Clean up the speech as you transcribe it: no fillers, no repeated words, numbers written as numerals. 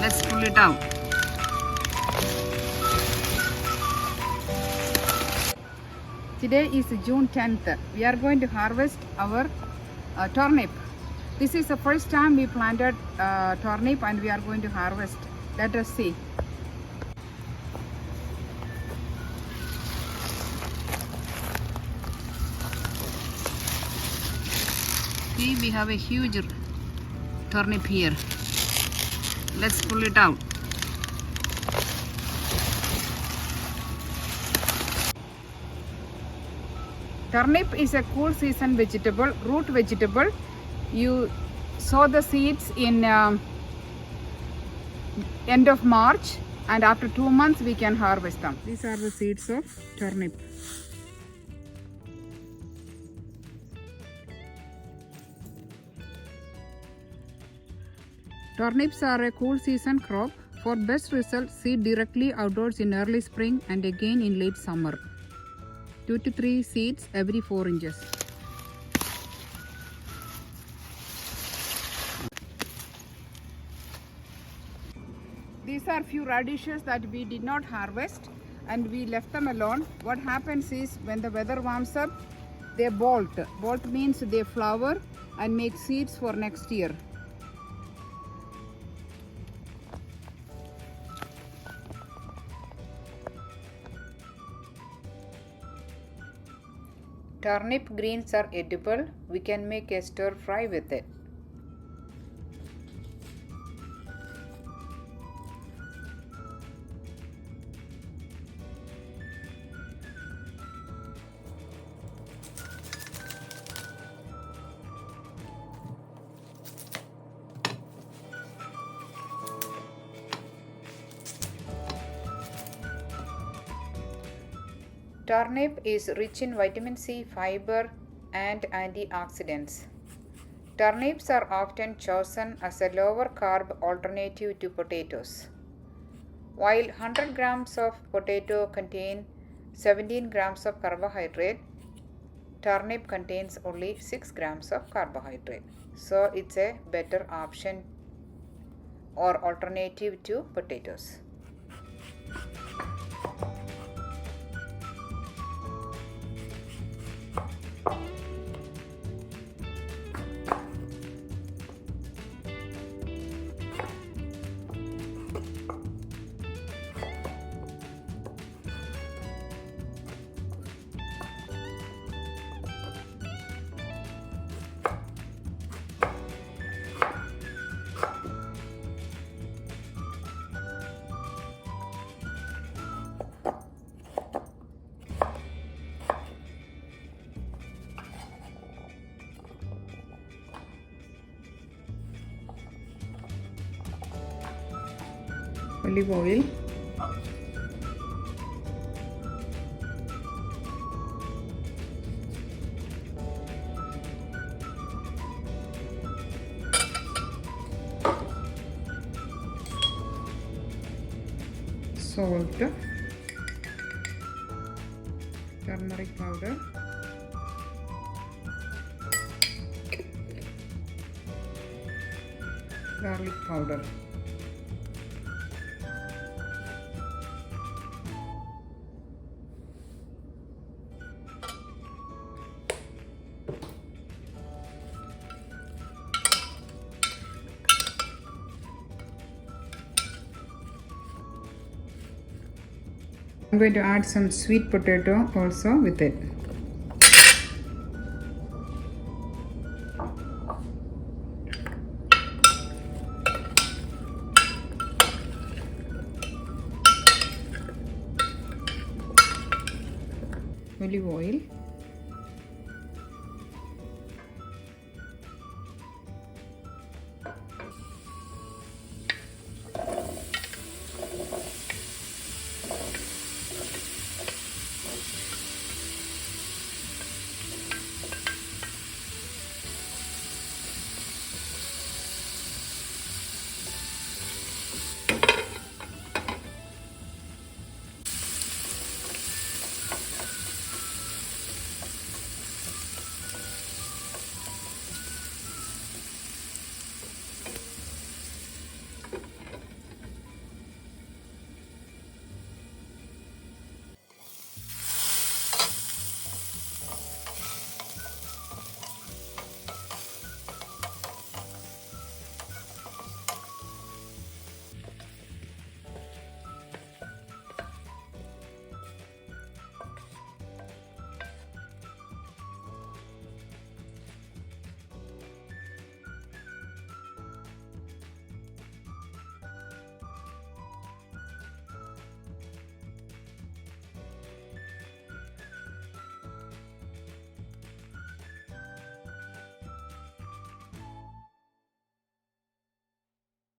Let's pull it out. Today is June 10th. We are going to harvest our turnip. This is the first time we planted turnip and we are going to harvest. Let us see. See, we have a huge turnip here. Let's pull it out. Turnip is a cool season vegetable, root vegetable. You sow the seeds in end of March, and after 2 months we can harvest them. These are the seeds of turnip. Turnips are a cool season crop. For best results, seed directly outdoors in early spring and again in late summer. 2 to 3 seeds every 4 inches. These are few radishes that we did not harvest and we left them alone. What happens is when the weather warms up, they bolt. Bolt means they flower and make seeds for next year. Turnip greens are edible. We can make a stir fry with it. Turnip is rich in vitamin C, fiber, and antioxidants. Turnips are often chosen as a lower carb alternative to potatoes. While 100 grams of potato contain 17 grams of carbohydrate, turnip contains only 6 grams of carbohydrate. So it's a better option or alternative to potatoes. Olive oil, salt, turmeric powder, garlic powder. I'm going to add some sweet potato also with it. Olive oil.